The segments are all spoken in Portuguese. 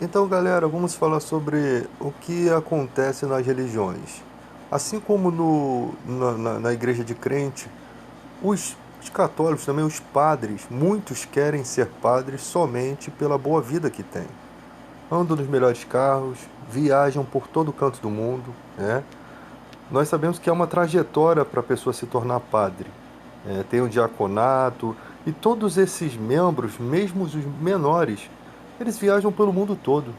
Então, galera, vamos falar sobre o que acontece nas religiões. Assim como na igreja de crente, os católicos também, os padres, muitos querem ser padres somente pela boa vida que têm. Andam nos melhores carros, viajam por todo canto do mundo, né? Nós sabemos que é uma trajetória para a pessoa se tornar padre. Tem o diaconato e todos esses membros, mesmo os menores, eles viajam pelo mundo todo,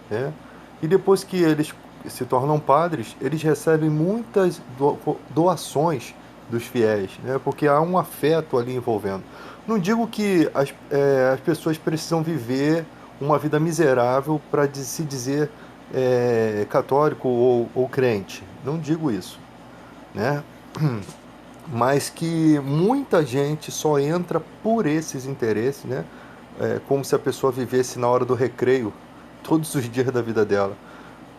né? E depois que eles se tornam padres, eles recebem muitas doações dos fiéis, né? Porque há um afeto ali envolvendo. Não digo que as pessoas precisam viver uma vida miserável para se dizer católico ou crente. Não digo isso, né? Mas que muita gente só entra por esses interesses, né? Como se a pessoa vivesse na hora do recreio todos os dias da vida dela.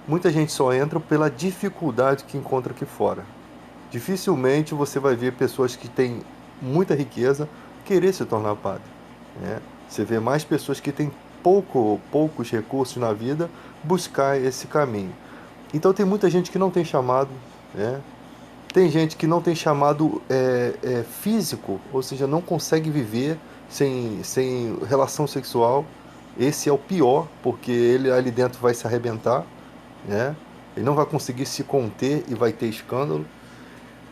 Muita gente só entra pela dificuldade que encontra aqui fora. Dificilmente você vai ver pessoas que têm muita riqueza querer se tornar padre, né? Você vê mais pessoas que têm poucos recursos na vida buscar esse caminho. Então tem muita gente que não tem chamado, né? Tem gente que não tem chamado físico, ou seja, não consegue viver sem relação sexual. Esse é o pior, porque ele ali dentro vai se arrebentar, né? Ele não vai conseguir se conter e vai ter escândalo.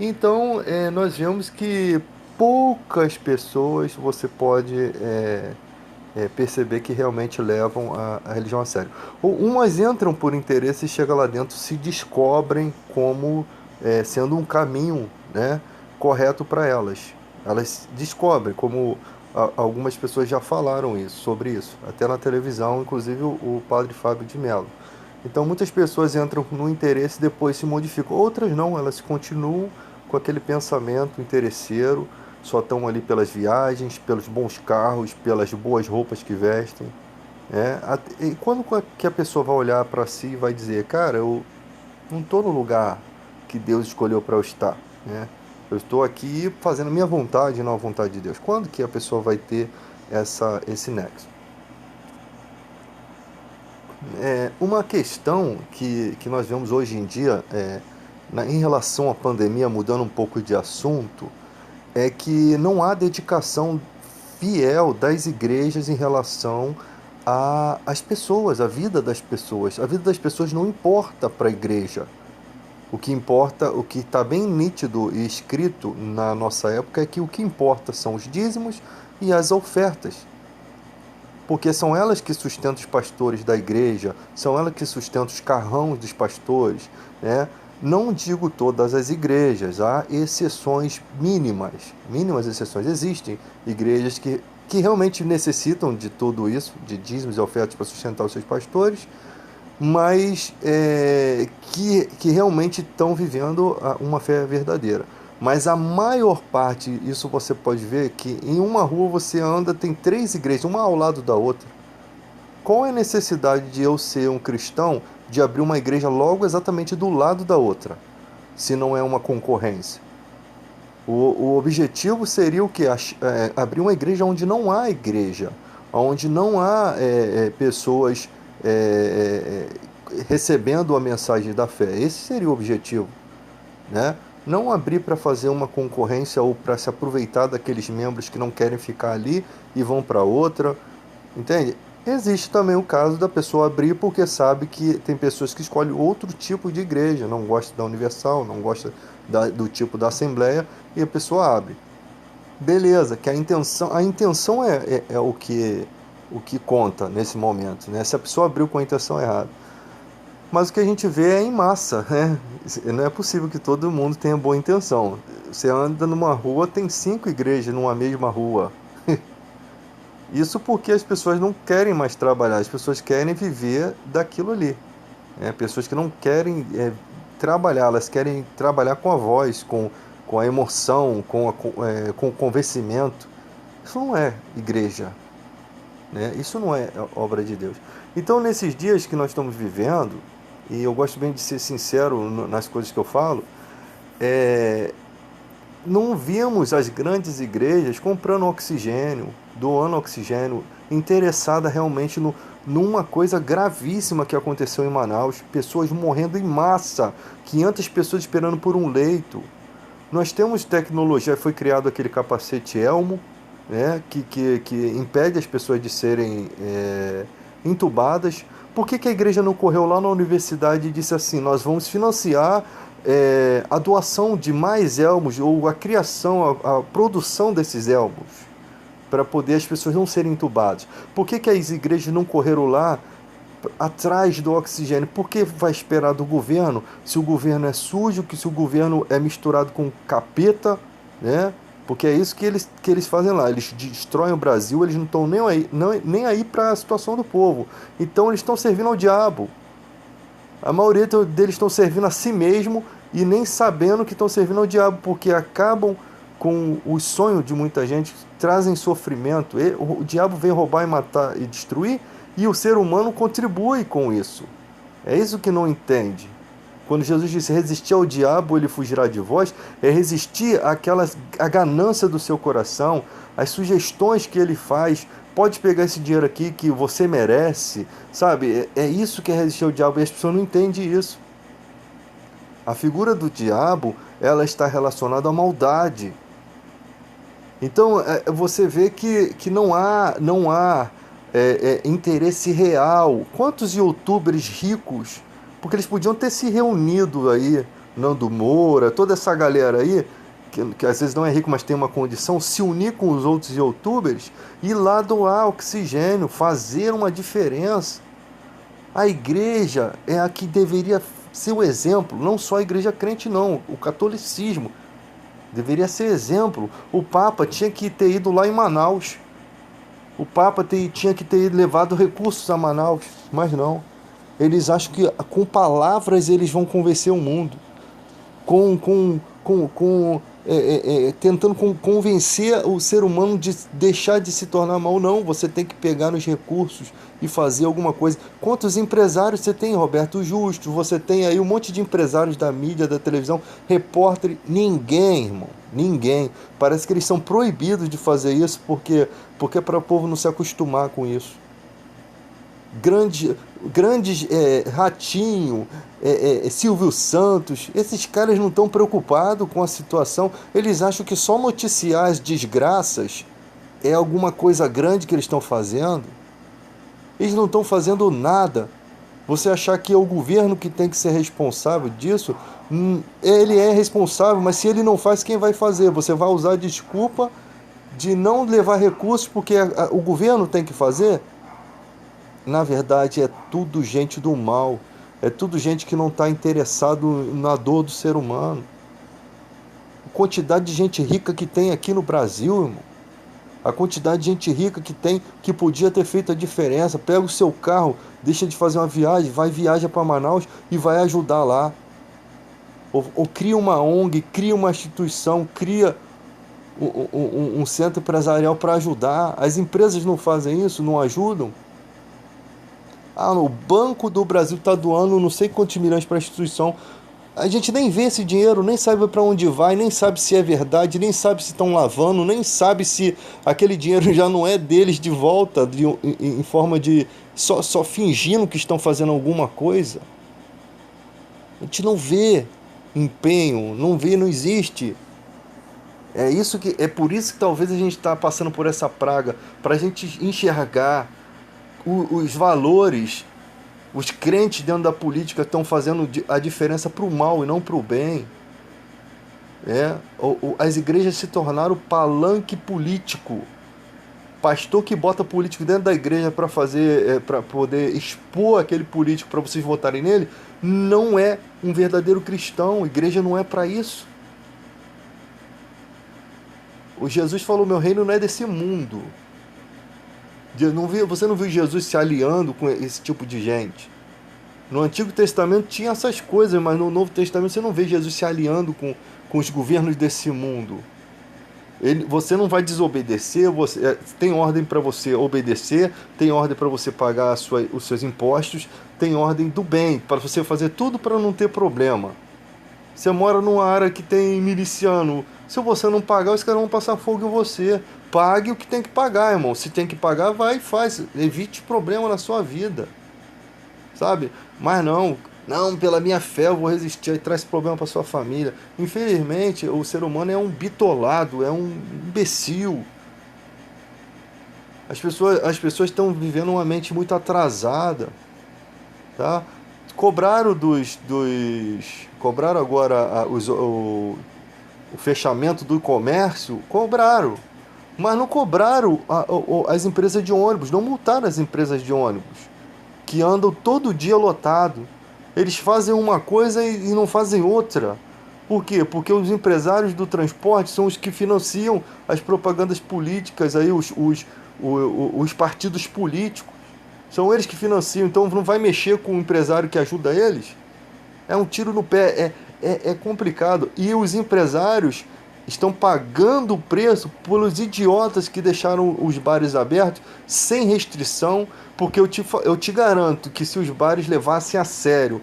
Então, nós vemos que poucas pessoas você pode perceber que realmente levam a religião a sério. Ou umas entram por interesse e chegam lá dentro, se descobrem como sendo um caminho, né, correto para elas. Elas descobrem, como algumas pessoas já falaram sobre isso, até na televisão, inclusive o padre Fábio de Mello. Então muitas pessoas entram no interesse e depois se modificam. Outras não, elas continuam com aquele pensamento interesseiro, só estão ali pelas viagens, pelos bons carros, pelas boas roupas que vestem. Né? E quando que a pessoa vai olhar para si e vai dizer, cara, eu não estou no lugar que Deus escolheu para eu estar, né? Eu estou aqui fazendo a minha vontade, não a vontade de Deus. Quando que a pessoa vai ter esse nexo? Uma questão que nós vemos hoje em dia, em relação à pandemia, mudando um pouco de assunto, é que não há dedicação fiel das igrejas em relação às pessoas, à vida das pessoas. A vida das pessoas não importa para a igreja. O que importa, o que está bem nítido e escrito na nossa época é que o que importa são os dízimos e as ofertas, porque são elas que sustentam os pastores da igreja, são elas que sustentam os carrões dos pastores, né? Não digo todas as igrejas, há exceções mínimas, mínimas exceções. Existem igrejas que realmente necessitam de tudo isso, de dízimos e ofertas para sustentar os seus pastores, mas que realmente estão vivendo uma fé verdadeira. Mas a maior parte, isso você pode ver, que em uma rua você anda, tem três igrejas, uma ao lado da outra. Qual é a necessidade de eu ser um cristão de abrir uma igreja logo exatamente do lado da outra, se não é uma concorrência? O objetivo seria o que? Abrir uma igreja onde não há igreja, onde não há pessoas recebendo a mensagem da fé. Esse seria o objetivo, né? Não abrir para fazer uma concorrência ou para se aproveitar daqueles membros que não querem ficar ali e vão para outra, entende? Existe também o caso da pessoa abrir porque sabe que tem pessoas que escolhem outro tipo de igreja, não gosta da Universal, não gosta do tipo da Assembleia, e a pessoa abre. Beleza, que a intenção é o que conta nesse momento, né? Se a pessoa abriu com a intenção errada. Mas o que a gente vê é em massa, né? Não é possível que todo mundo tenha boa intenção. Você anda numa rua, tem 5 igrejas numa mesma rua. Isso porque as pessoas não querem mais trabalhar, as pessoas querem viver daquilo ali. Pessoas que não querem trabalhar, elas querem trabalhar com a voz, com a emoção, com o convencimento. Isso não é igreja, né? Isso não é obra de Deus. Então, nesses dias que nós estamos vivendo, e eu gosto bem de ser sincero nas coisas que eu falo, é, não vimos as grandes igrejas comprando oxigênio, doando oxigênio, interessada realmente numa coisa gravíssima que aconteceu em Manaus, pessoas morrendo em massa, 500 pessoas esperando por um leito. Nós temos tecnologia, foi criado aquele capacete Elmo, né, que impede as pessoas de serem entubadas. Por que a igreja não correu lá na universidade e disse assim, nós vamos financiar a doação de mais elmos, ou a criação, a produção desses elmos, para poder as pessoas não serem entubadas? Por que as igrejas não correram lá atrás do oxigênio? Por que vai esperar do governo, se o governo é sujo, se o governo é misturado com capeta, né? Porque é isso que eles fazem lá, eles destroem o Brasil, eles não estão nem aí para a situação do povo. Então eles estão servindo ao diabo. A maioria deles estão servindo a si mesmo e nem sabendo que estão servindo ao diabo, porque acabam com o sonho de muita gente, trazem sofrimento. O diabo vem roubar e matar e destruir, e o ser humano contribui com isso. É isso que não entende. Quando Jesus disse resistir ao diabo, ele fugirá de vós, é resistir à ganância do seu coração, às sugestões que ele faz. Pode pegar esse dinheiro aqui que você merece, sabe? É isso que é resistir ao diabo, e as pessoas não entendem isso. A figura do diabo, ela está relacionada à maldade. Então, você vê que não há interesse real. Quantos youtubers ricos, porque eles podiam ter se reunido aí, Nando Moura, toda essa galera aí, que às vezes não é rico, mas tem uma condição, se unir com os outros youtubers e ir lá doar oxigênio, fazer uma diferença. A igreja é a que deveria ser o exemplo, não só a igreja crente não, o catolicismo deveria ser exemplo. O Papa tinha que ter ido lá em Manaus. O Papa tinha que ter levado recursos a Manaus, mas não. Eles acham que com palavras eles vão convencer o mundo. Tentando convencer o ser humano de deixar de se tornar mal. Não, você tem que pegar nos recursos e fazer alguma coisa. Quantos empresários você tem, Roberto Justo? Você tem aí um monte de empresários da mídia, da televisão, repórter. Ninguém, irmão, ninguém. Parece que eles são proibidos de fazer isso porque é para o povo não se acostumar com isso. Grandes Ratinho, Silvio Santos, esses caras não estão preocupados com a situação. Eles acham que só noticiar as desgraças é alguma coisa grande que eles estão fazendo. Eles não estão fazendo nada. Você achar que é o governo que tem que ser responsável disso, ele é responsável, mas se ele não faz, quem vai fazer? Você vai usar a desculpa de não levar recursos porque o governo tem que fazer? Na verdade, é tudo gente do mal. É tudo gente que não está interessado na dor do ser humano. A quantidade de gente rica que tem aqui no Brasil, irmão. A quantidade de gente rica que tem, que podia ter feito a diferença. Pega o seu carro, deixa de fazer uma viagem, viaja para Manaus e vai ajudar lá. Ou cria uma ONG, cria uma instituição, cria um centro empresarial para ajudar. As empresas não fazem isso, não ajudam. O Banco do Brasil está doando não sei quantos milhões para a instituição. A gente nem vê esse dinheiro, nem sabe para onde vai, nem sabe se é verdade, nem sabe se estão lavando, nem sabe se aquele dinheiro já não é deles de volta, em forma de só fingindo que estão fazendo alguma coisa. A gente não vê empenho, não existe. É por isso que talvez a gente está passando por essa praga, para a gente enxergar os valores. Os crentes dentro da política estão fazendo a diferença para o mal e não para o bem. As igrejas se tornaram palanque político. Pastor que bota político dentro da igreja para para poder expor aquele político para vocês votarem nele, não é um verdadeiro cristão. A igreja não é para isso. O Jesus falou: meu reino não é desse mundo. Você não viu Jesus se aliando com esse tipo de gente. No Antigo Testamento tinha essas coisas, mas no Novo Testamento você não vê Jesus se aliando com os governos desse mundo. Você não vai desobedecer, tem ordem para você obedecer, tem ordem para você pagar os seus impostos, tem ordem do bem, para você fazer tudo para não ter problema. Você mora numa área que tem miliciano. Se você não pagar, os caras vão passar fogo em você. Pague o que tem que pagar, irmão. Se tem que pagar, vai e faz. Evite problema na sua vida, sabe? Mas não, pela minha fé eu vou resistir. Aí traz problema para sua família. Infelizmente, o ser humano é um bitolado, é um imbecil. As pessoas estão vivendo uma mente muito atrasada, tá? Cobraram agora o fechamento do comércio, cobraram. Mas não cobraram as empresas de ônibus, não multaram as empresas de ônibus, que andam todo dia lotado. Eles fazem uma coisa e não fazem outra. Por quê? Porque os empresários do transporte são os que financiam as propagandas políticas, aí os partidos políticos. São eles que financiam, então não vai mexer com o empresário que ajuda eles? É um tiro no pé, é complicado. E os empresários estão pagando o preço pelos idiotas que deixaram os bares abertos sem restrição, porque eu te garanto que se os bares levassem a sério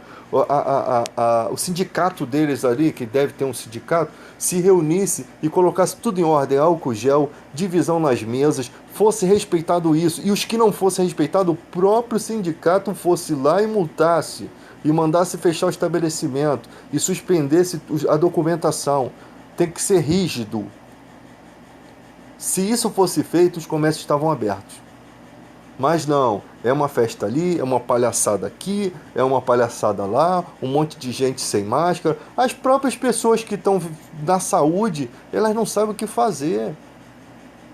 o sindicato deles ali, que deve ter um sindicato, se reunisse e colocasse tudo em ordem, álcool gel, divisão nas mesas, fosse respeitado isso, e os que não fossem respeitados, o próprio sindicato fosse lá e multasse, e mandasse fechar o estabelecimento, e suspendesse a documentação. Tem que ser rígido. Se isso fosse feito, os comércios estavam abertos. Mas não, é uma festa ali, é uma palhaçada aqui, é uma palhaçada lá, um monte de gente sem máscara. As próprias pessoas que estão na saúde, elas não sabem o que fazer.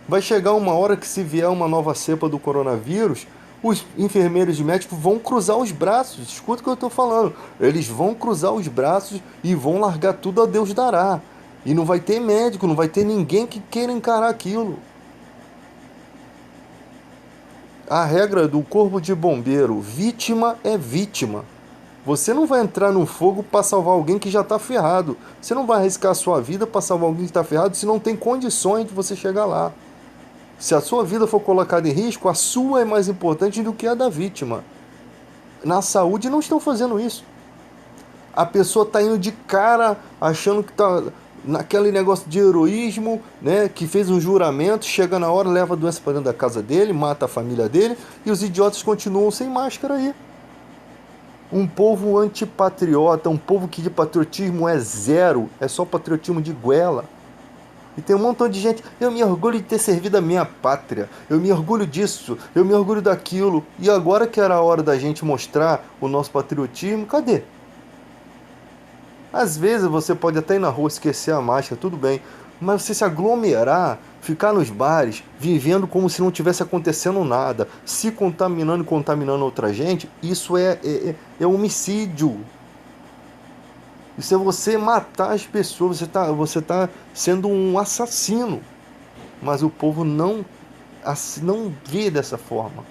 Vai chegar uma hora que, se vier uma nova cepa do coronavírus, os enfermeiros e médicos vão cruzar os braços. Escuta o que eu estou falando. Eles vão cruzar os braços e vão largar tudo a Deus dará. E não vai ter médico, não vai ter ninguém que queira encarar aquilo. A regra do corpo de bombeiro: vítima é vítima. Você não vai entrar no fogo para salvar alguém que já está ferrado. Você não vai arriscar a sua vida para salvar alguém que está ferrado se não tem condições de você chegar lá. Se a sua vida for colocada em risco, a sua é mais importante do que a da vítima. Na saúde não estão fazendo isso. A pessoa está indo de cara, achando que está naquele negócio de heroísmo, né, que fez um juramento, chega na hora, leva a doença para dentro da casa dele, mata a família dele, e os idiotas continuam sem máscara aí. Um povo antipatriota, um povo que de patriotismo é zero, é só patriotismo de goela. E tem um montão de gente: eu me orgulho de ter servido a minha pátria, eu me orgulho disso, eu me orgulho daquilo. E agora que era a hora da gente mostrar o nosso patriotismo, cadê? Às vezes você pode até ir na rua, esquecer a máscara, tudo bem. Mas você se aglomerar, ficar nos bares, vivendo como se não tivesse acontecendo nada, se contaminando e contaminando outra gente, isso é homicídio. Isso é você matar as pessoas, você tá sendo um assassino. Mas o povo não vê dessa forma.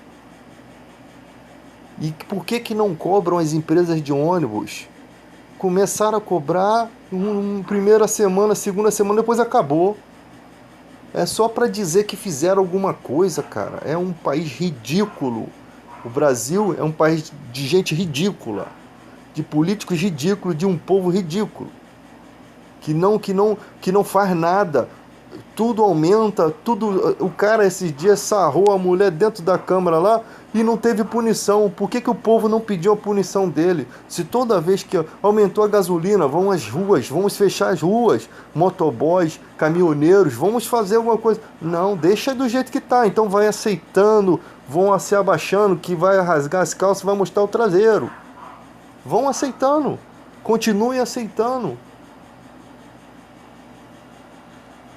E por que não cobram as empresas de ônibus? Começaram a cobrar primeira semana, segunda semana, depois acabou. É só para dizer que fizeram alguma coisa, cara. É um país ridículo. O Brasil é um país de gente ridícula, de políticos ridículos, de um povo ridículo, que não faz nada. Tudo aumenta, tudo. O cara esses dias sarrou a mulher dentro da Câmara lá e não teve punição. Por que o povo não pediu a punição dele? Se toda vez que aumentou a gasolina, vão às ruas, vamos fechar as ruas, motoboys, caminhoneiros, vamos fazer alguma coisa. Não, deixa do jeito que tá. Então vai aceitando, vão se abaixando, que vai rasgar as calças, vai mostrar o traseiro. Vão aceitando, continuem aceitando.